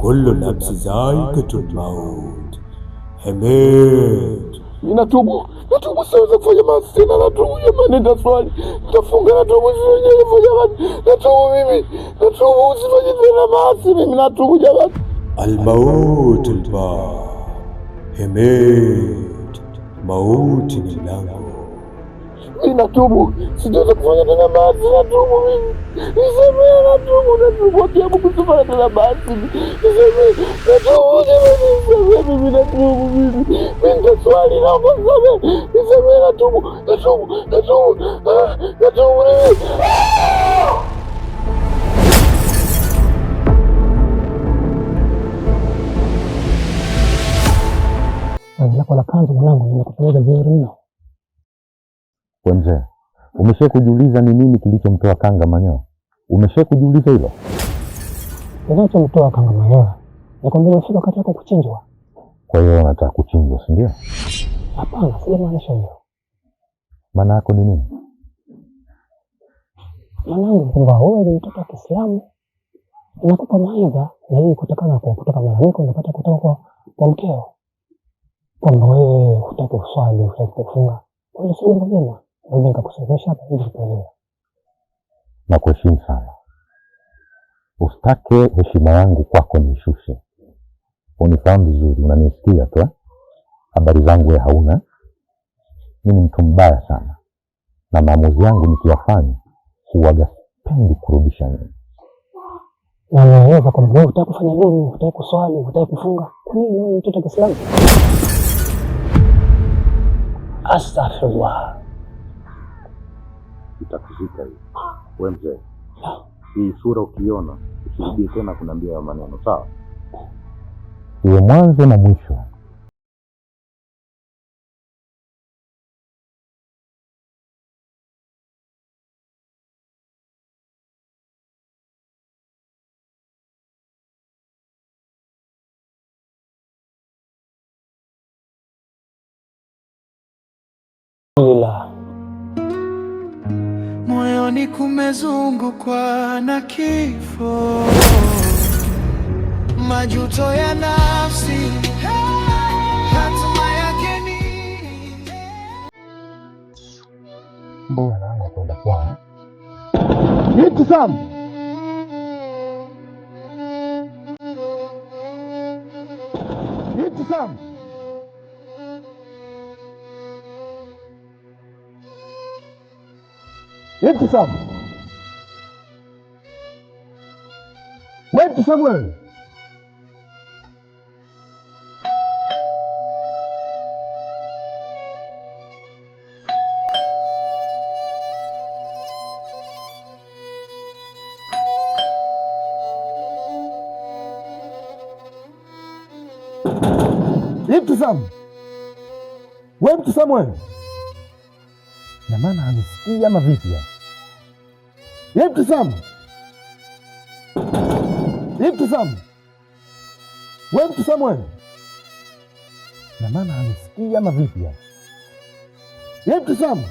kullu nafsi zaikatul maut. Hemed. Natubu siwezi kufanya maasi tena, natubu jamani, nitaswali, nitafunga, natubu siwezi jamani, natubu mimi, natubu usifanye tena maasi mimi, natubu jamani. Al-maut al-bab. Hemed. Mauti ni mlango. Mimi natubu, sitaweza kufanya tena maasi, natubu mimi. Nisamehe, natubu akiabu kusifanya tena maasi. Nisamehe, natubu jamani, nisamehe mimi, natubu mimi. Mimi nitaswali na kusamehe. Nisamehe, natubu mimi. Lako la kanzu mwanangu linakupeleka vizuri mno. Wewe mzee, umesha kujiuliza ni nini kilichomtoa Kanga Manyoya? Umesha kujiuliza hilo? Kilichomtoa Kanga Manyoya ni kwamba imefika wakati wako kuchinjwa. Kwa hiyo unataka kuchinjwa, si ndio? Hapana, sijamaanisha hivyo. Maana yako ni nini? Mwanangu, kwamba wewe ni mtoto wa Kiislamu, unakupa mawaidha na hii kutoka malalamiko unapata kutoka kwa mkeo, kwamba wewe hutaki kuswali, hutaki kufunga. Kwa hiyo sio jambo jema. Ndio nikakusaidia hapa ili tuelewe. Nakuheshimu sana. Usitake heshima yangu kwako nishushe. Unifahamu vizuri, unanisikia tu. Habari zangu wewe hauna. Mimi ni mtu mbaya sana. Na maamuzi yangu nikiyafanya huwaga sipendi kurudisha nyuma. Na naweza kwamba wewe hutaki kufanya nini? Hutaki kuswali, hutaki kufunga. Kwa nini wewe mtoto wa Kiislamu? Astaghfirullah. Itakuzika hii. Wewe mzee. Hii sura ukiona, usirudie tena kuniambia hayo maneno, sawa? Iwe mwanzo na mwisho. Moyoni kumezungukwa na kifo, majuto ya nafsi, hatima yake ni Mbona naanza kwenda kwao? Ibtisam. Ibtisam. Ibtisam. Wewe Ibtisam wewe. Ibtisam. Wewe Ibtisam wewe. Na maana anisikii ama vipi ya? Ibtisam. Ibtisam. Wewe Ibtisam wewe. Na maana anisikii ama vipi ya? Ibtisam.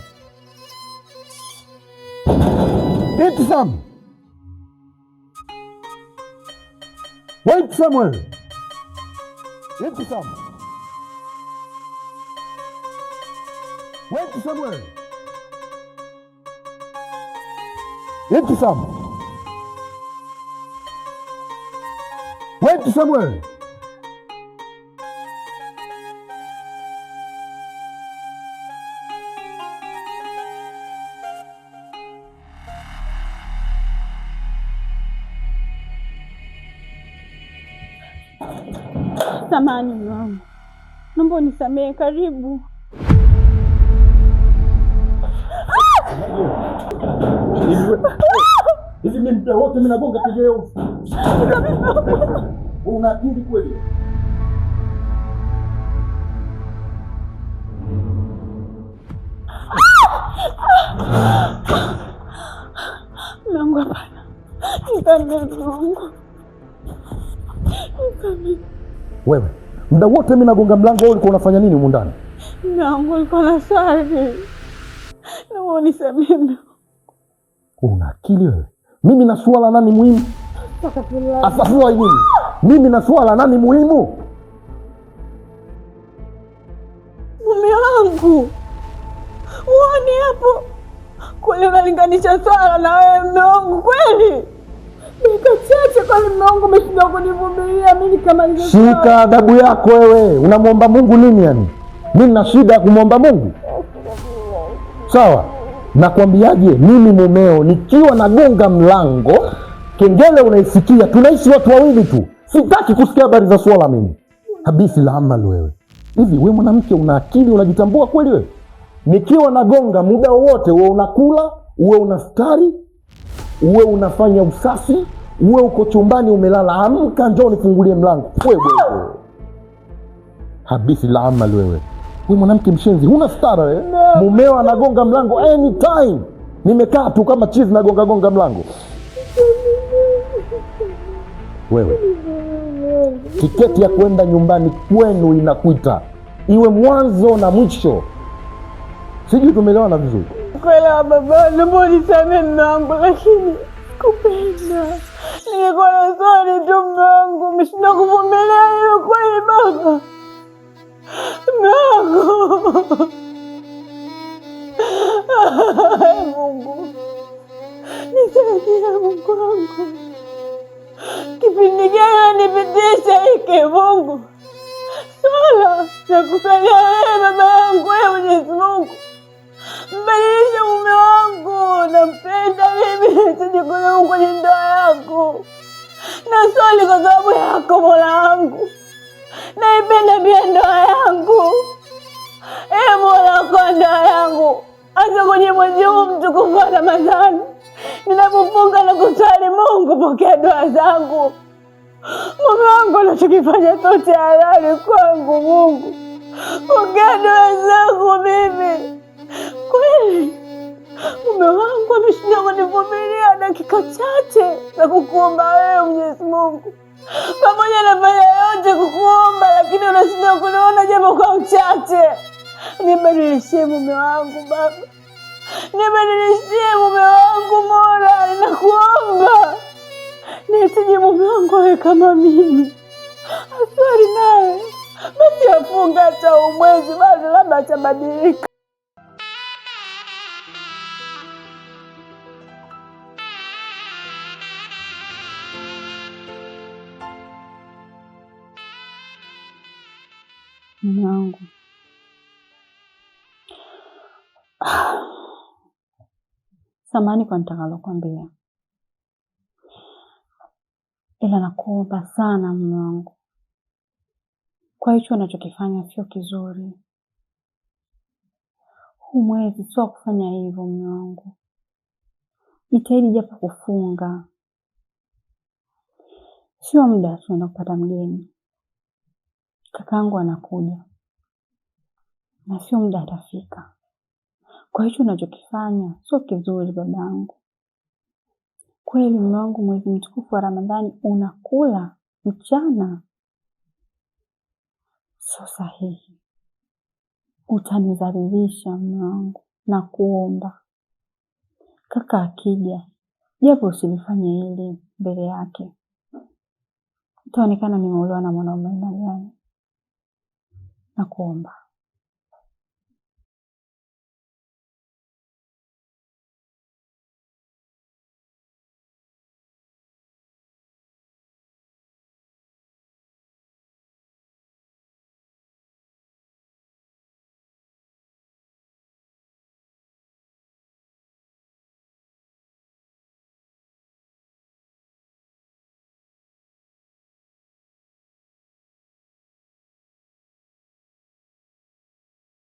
Ibtisam. Wewe Ibtisam wewe. Ibtisam. Wewe Ibtisam wewe. Ibtisam. Wewe Ibtisam wewe. Samahani mume wangu, naomba unisamehe, karibu. Hivi mimi mtu wote mimi nagonga kigeo. Una akili kweli? Mungu hapana. Nisamehe Mungu. Nisamehe. Wewe, muda wote mimi nagonga mlango, wewe ulikuwa unafanya nini huko ndani? Mungu alikuwa na sari. Na unisamehe. Una akili wewe? Mimi na swala nani muhimu? Astaghfirullah nini? Mimi na swala nani muhimu? Mume wangu, uone hapo kweli unalinganisha swala na wewe mume wangu kweli? Dakika chache kwani mume wangu umeshindwa kunivumilia mimi kama shika adabu yako wewe. Unamwomba Mungu nini yani? Mimi nina shida ya kumwomba Mungu? Sawa, nakwambiaje, mimi mumeo nikiwa nagonga mlango kengele unaisikia, tunaishi watu wawili tu. Sitaki kusikia habari za swala mimi. Habisi la amal wewe. Hivi wewe mwanamke una akili, unajitambua kweli wewe? Nikiwa nagonga muda wote, wewe unakula, wewe unastari, wewe unafanya usafi, wewe uko chumbani umelala, amka njoo nifungulie mlango. Wewe habisi la amal wewe. Wewe mwanamke mshenzi, huna stara wewe. Mumeo anagonga mlango anytime. Nimekaa tu kama chizi nagonga mlango. Wewe tiketi ya kwenda nyumbani kwenu inakuita, iwe mwanzo na mwisho. Sijui tumeelewana vizuri? Kwela baba, naomba nisamehe mume wangu, lakini kupenda nilikuwa na swali tu mume wangu, umeshindwa kuvumilia hiyo kweli baba? Mume wangu Mungu nisaidie, Mungu wangu, kipindi gani nipitisha hiki Mungu? Swala na kusalia wewe baba yangu, wewe Mwenyezi Mungu, mbadilishe mume wangu, nampenda mimi, sijikuna kwenye ndoa yangu, na swali kwa sababu yako Mola wangu, naipenda pia ndoa yangu. Mola kwa ndoa yangu, hasa kwenye mwezi huu mtukufu wa Ramadhani, ninapofunga na kusali, Mungu pokea dua zangu. Mume wangu anachokifanya sote halali kwangu, Mungu pokea dua zangu mimi. Kweli mume wangu ameshinda kunivumilia dakika chache za kukuomba wewe Mwenyezi Mungu, pamoja na fanya yote kukuomba, lakini unashinda kuniona jambo kwa uchache. Nibadilishie mume wangu baba, nibadilishie mume wangu Mola, ninakuomba. Nihitaji mume wangu awe kama mimi, aswali naye, basi afunga hata umwezi, bado labda atabadilika. Mume wangu, samahani kwa nitakalokuambia, ila nakuomba sana mume wangu, kwa hicho unachokifanya sio kizuri. Huu mwezi sio kufanya hivyo mume wangu, jitahidi japo kufunga. Sio muda tunaenda kupata mgeni, kakaangu anakuja na sio muda atafika. Kwa hicho unachokifanya sio kizuri babangu. Kweli mume wangu, mwezi mtukufu wa Ramadhani unakula mchana, sio sahihi. Utanidhalilisha mume wangu, na kuomba kaka akija, japo usilifanye hili mbele yake, utaonekana nimeolewa na mwanaume aina gani. Na kuomba.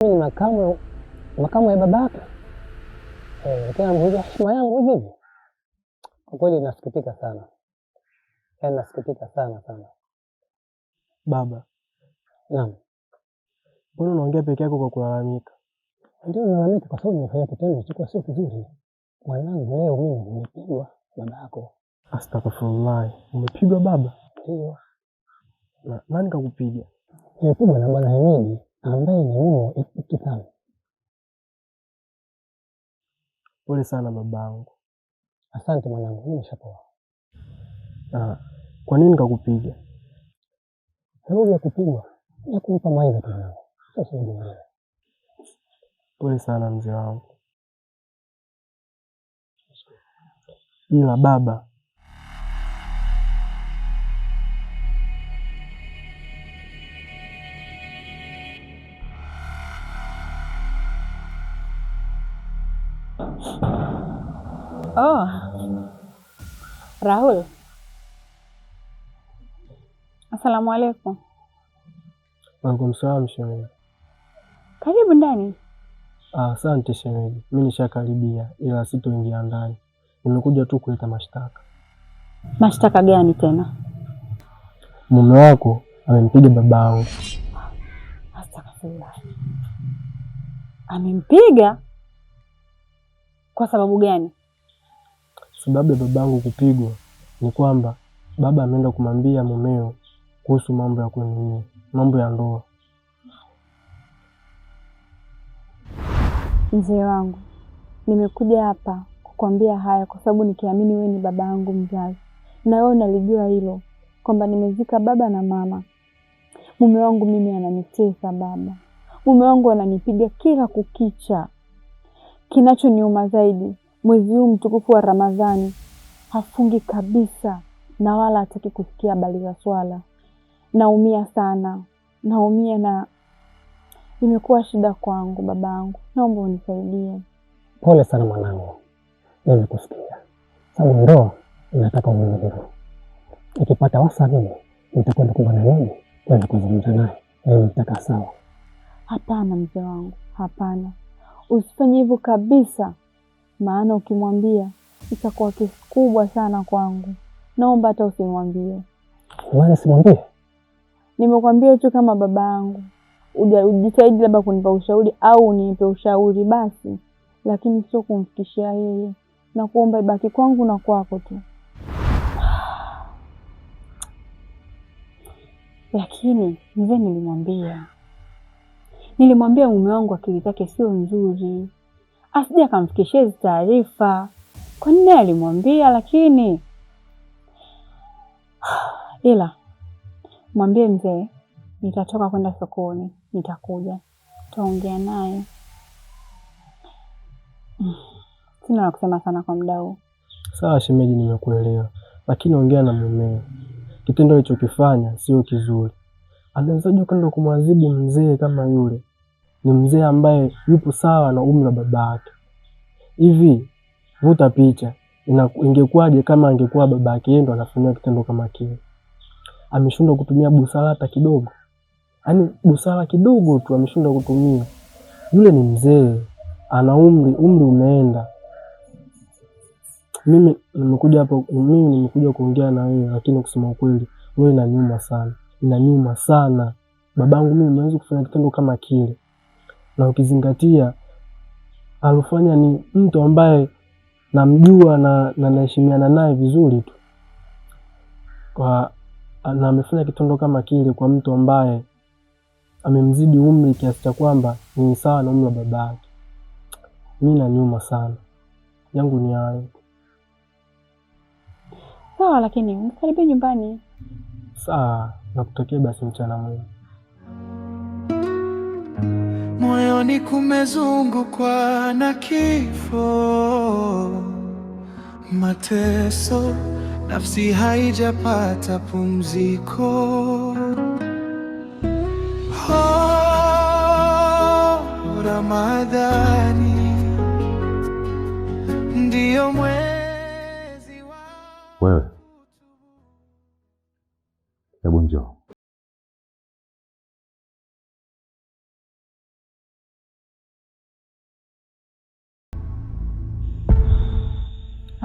Mimi ni makamu ya babake. Tena mmoja heshima yangu hivi. Kwa kweli nasikitika sana. Nasikitika sana. Baba. Naam. Mbona unaongea peke yako kwa kulalamika? Ndio nalalamika kwa sababu nimefanya kitendo kilichokuwa sio kizuri. Mwanangu leo mimi nimepigwa babako. Astaghfirullah. Umepigwa baba? Ndio. Na nani kakupiga? Nimepigwa na Bwana Hemedi ambaye ni mume ikitana. Pole sana babangu. Asante mwanangu, nimeshapoa. Kwa nini kakupiga? sababu ya kupigwa ya kumpa mawaidha tu. Sasa ndio Pole sana mzee wangu, ila baba, Oh, Rahul. Asalamu alaikum. Waalaikum salaam shemeji. Karibu ndani. Asante shemeji, mimi nishakaribia, ila sitoingia ndani. Nimekuja tu kuleta mashtaka. Mashtaka gani tena? Mume wako amempiga babangu. Astaghfirullah. Amempiga? Kwa sababu gani? Sababu ya babangu kupigwa ni kwamba baba ameenda kumwambia mumeo kuhusu mambo ya kununua, mambo ya ndoa. Mzee wangu, nimekuja hapa kukwambia haya kwa sababu nikiamini wewe ni baba yangu mzazi. Na wewe unalijua hilo kwamba nimezika baba na mama. Mume wangu mimi ananitesa baba. Mume wangu ananipiga kila kukicha. Kinachoniuma zaidi, mwezi huu mtukufu wa Ramadhani hafungi kabisa na wala hataki kusikia habari za swala. Naumia sana. Naumia na imekuwa shida kwangu babangu. Naomba unisaidie. pole sana mwanangu. Nimekusikia. Sababu ndoa inataka uvumilivu. Ikipata wasa mimi nitakwenda kumbana naye, kwenda kuzungumza naye. Nitaka sawa. Hapana mzee wangu, hapana. Usifanye hivyo kabisa. Maana ukimwambia itakuwa kesi kubwa sana kwangu. Naomba hata usimwambie. Wala simwambie. Nimekwambia tu kama baba yangu. Ujitahidi labda kunipa ushauri au unipe ushauri basi, lakini sio kumfikishia yeye. Na kuomba ibaki kwangu na kwako tu. Lakini mzee nilimwambia mume wangu akili zake sio nzuri, asije akamfikishia hizo taarifa. Kwa nini alimwambia? Lakini ila mwambie mzee nitatoka kwenda sokoni, nitakuja, tutaongea naye. Sina la kusema sana kwa muda huu. Sawa shemeji, nimekuelewa, lakini ongea na mumeo. Kitendo alichokifanya sio kizuri. Anawezaje kwenda kumwadhibu mzee kama yule? Ni mzee ambaye yupo sawa na umri wa babake. Hivi vuta picha, ingekuwaje kama angekuwa babake yeye ndo anafanya kitendo kama kile? Ameshindwa kutumia busara hata kidogo. Yaani busara kidogo tu ameshindwa kutumia. Yule ni mzee, ana umri umeenda. Mimi nimekuja kuongea na wewe, lakini kusema ukweli wewe inaniuma sana. Inaniuma sana. Babangu mimi hawezi kufanya kitendo kama kile. Na ukizingatia alifanya ni mtu ambaye namjua na naheshimiana naye vizuri tu. Na amefanya kitendo kama kile kwa mtu ambaye amemzidi umri kiasi cha kwamba ni sawa na umri wa babake. Mimi inaniuma sana. Yangu ni hayo. Sawa, lakini mkaribie nyumbani. Sawa, nakutakia basi mchana mwema. Moyoni kumezungukwa na kifo, mateso, nafsi haijapata pumziko. Ramadhani ndiyo mwezi wa... Wewe hebu njoo.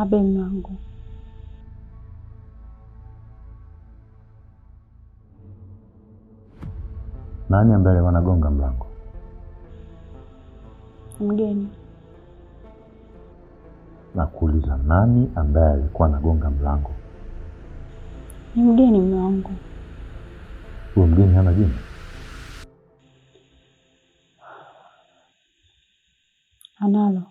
Abe mwangu. Nani ambaye wanagonga mlango? Mgeni. Nakuuliza, nani ambaye alikuwa anagonga mlango? Ni mgeni mume wangu. Huyo mgeni hana jina? Analo.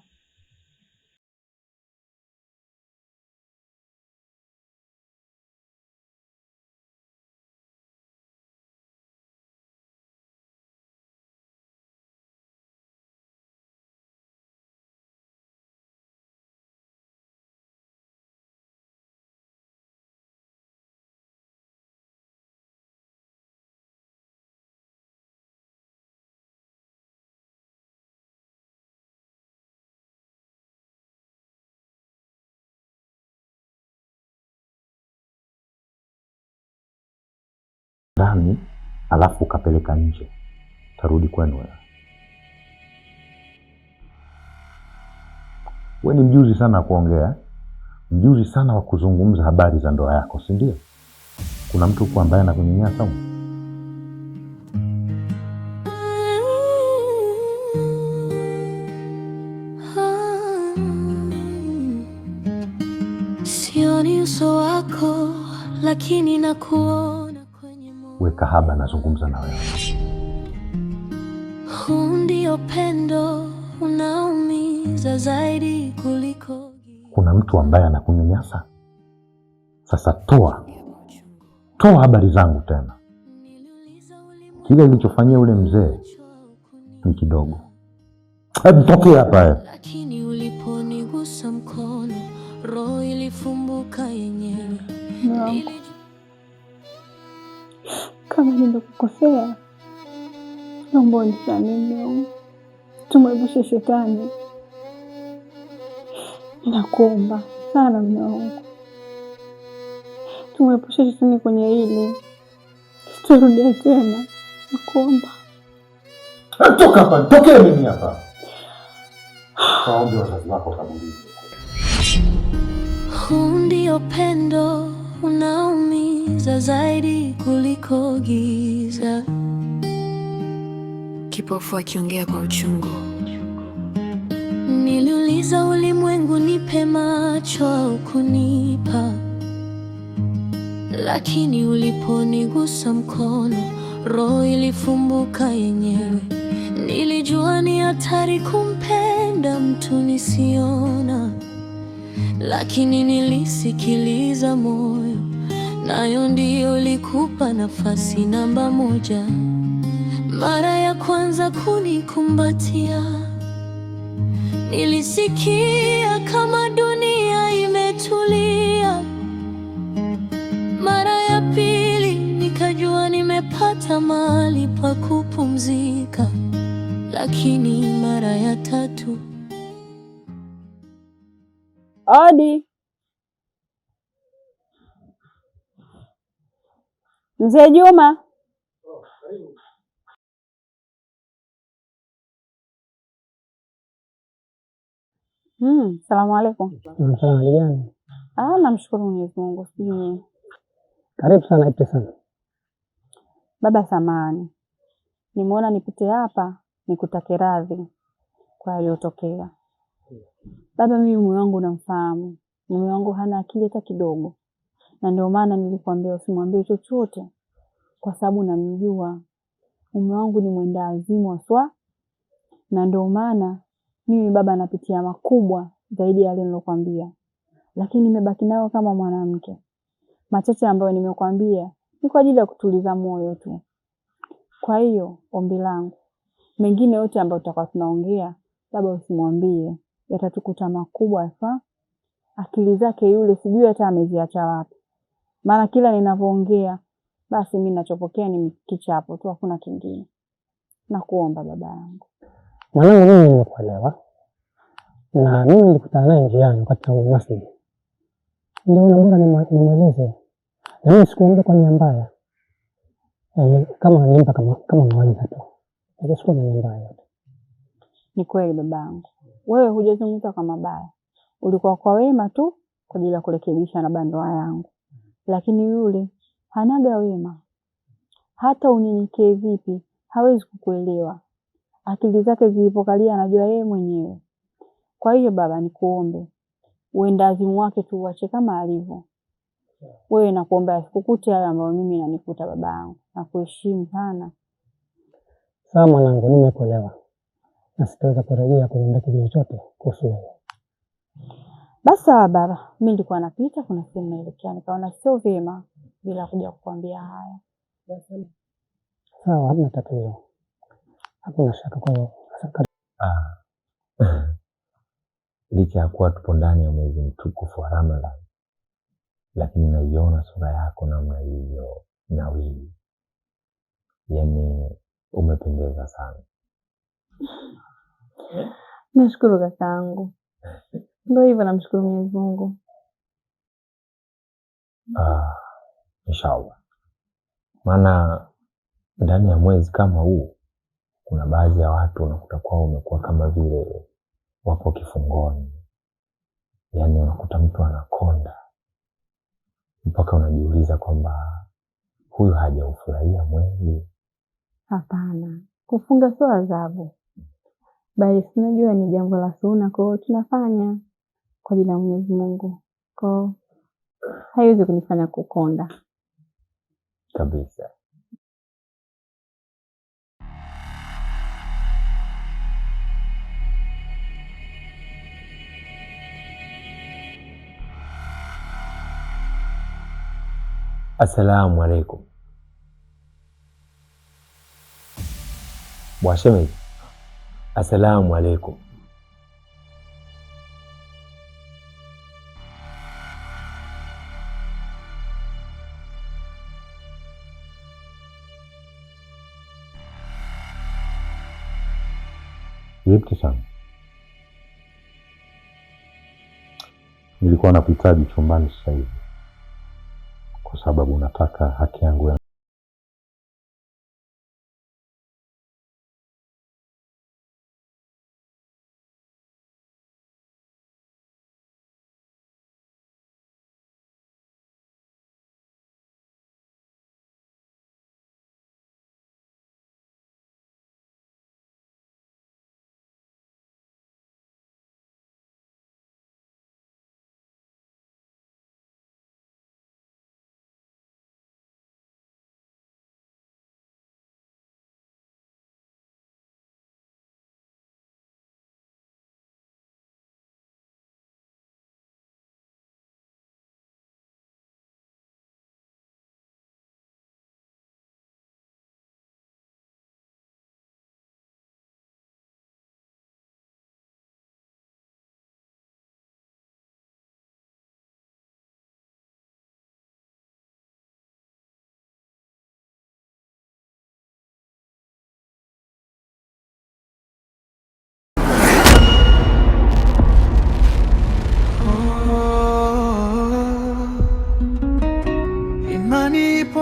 ndani alafu ukapeleka nje, tarudi kwenu wewe. Wewe ni mjuzi sana kuongea, mjuzi sana wa kuzungumza habari za ndoa yako, si ndio? Kuna mtu kwa ambaye anakunyanyasa huko? Sioni uso wako lakini nakuona kwenye moyo. We kahaba, nazungumza na wewe. Huu ndio pendo unaumiza zaidi kuliko. Kuna mtu ambaye anakunyanyasa. Sasa toa habari zangu tena. Kile ilichofanyia ule mzee ni kidogo. Hebu tokea hapa. Lakini uliponigusa mkono, roho ilifumbuka yenyewe. Kama nimekukosea, naomba unisamehe. Tumwepushe shetani. Nakuomba sana mume wangu. Tumwepushe shetani kwenye hili. Sitarudia tena. Nakuomba. Toka hapa, tokea mimi hapa. Kaombe wazazi wako kaburini. Huu ndio pendo unaumiza zaidi kuliko giza. Kipofu akiongea kwa uchungu. Niliuliza ulimwengu nipe macho au kunipa, lakini uliponigusa mkono, roho ilifumbuka yenyewe. Nilijua ni hatari kumpenda mtu nisiona, lakini nilisikiliza moyo, nayo ndiyo ilikupa nafasi namba moja. Mara ya kwanza kunikumbatia, nilisikia kama dunia imetulia. Mara ya pili nikajua nimepata mahali pa kupumzika, lakini mara ya tatu. Odi. Mzee Juma. Salamu alaikum. Msalamu gani? Namshukuru Mwenyezi Mungu. Sijui. Karibu sana ipe sana. Baba samani. Nimeona nipite hapa nikutake radhi kwa yaliyotokea. Baba, mimi mume wangu namfahamu. Mume wangu hana akili hata kidogo. Na ndio maana nilikwambia usimwambie chochote, kwa sababu namjua. Mume wangu ni mwenda azimu aswa. Na ndio maana mimi baba napitia makubwa zaidi ya yale nilokuambia. Lakini nimebaki nayo kama mwanamke. Machache ambayo nimekwambia ni kwa ajili ya kutuliza moyo tu. Kwa hiyo ombi langu, mengine yote ambayo tutakuwa tunaongea, baba usimwambie. Yatatukuta makubwa sawa. Akili zake yule sijui hata ameziacha wapi. Maana kila ninavyoongea basi mimi ninachopokea ni kichapo tu, hakuna kingine. Nakuomba baba yangu. Mwanangu, mimi nimekuelewa. Na mimi nilikutana naye njiani wakati wa masjid. Ndio na bora nimweleze. Na mimi sikuomba kwa nia mbaya. Kama nimpa kama mawaidha tu. Sikuwa na nia mbaya. Ni kweli babangu. Wewe hujazungumza kwa mabaya. Ulikuwa kwa wema tu kwa ajili ya kurekebisha na bandoa yangu. Lakini yule hanaga wema. Hata unyenyekee vipi hawezi kukuelewa. Akili zake zilipokalia anajua yeye mwenyewe. Kwa hiyo baba, nikuombe uenda azimu wake tu uache kama alivyo. Wewe nakuomba usikukute yale ambayo mimi nanikuta babangu. Nakuheshimu sana. Sawa mwanangu, nimekuelewa. Na sitaweza kurejea kuomba kitu chochote kuhusu wewe. Basi baba, mimi nilikuwa napita kuna sehemu naelekea, nikaona sio vyema bila kuja kukuambia haya. Sawa, hamna tatizo. Hakuna shaka kwa hiyo. Licha ya kuwa tupo ndani ya mwezi mtukufu wa Ramadhani, lakini naiona sura yako namna hiyo nawili. Yaani umependeza sana. Nashukuru kakaangu. Ndio hivyo, namshukuru Mwenyezi Mungu. Inshallah. Maana ndani ya mwezi kama huu kuna baadhi ya watu unakuta kwao umekuwa kama vile wapo kifungoni. Yaani unakuta mtu anakonda mpaka unajiuliza kwamba huyu hajaufurahia mwezi. Hapana, kufunga sio adhabu, bali tunajua ni jambo la sunna, kwa hiyo tunafanya kwa ajili ya Mwenyezi Mungu. Kwa hiyo haiwezi kunifanya kukonda kabisa. Assalamu alaikum. Bwashemeji, assalamu alaikum. Vipi sana? Nilikuwa nakuhitaji chumbani sasa hivi kwa sababu nataka haki yangu ya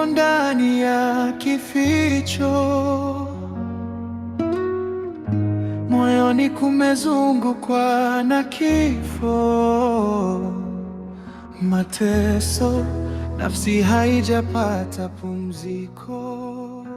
ndani ya kificho, moyoni kumezungukwa na kifo, mateso, nafsi haijapata pumziko.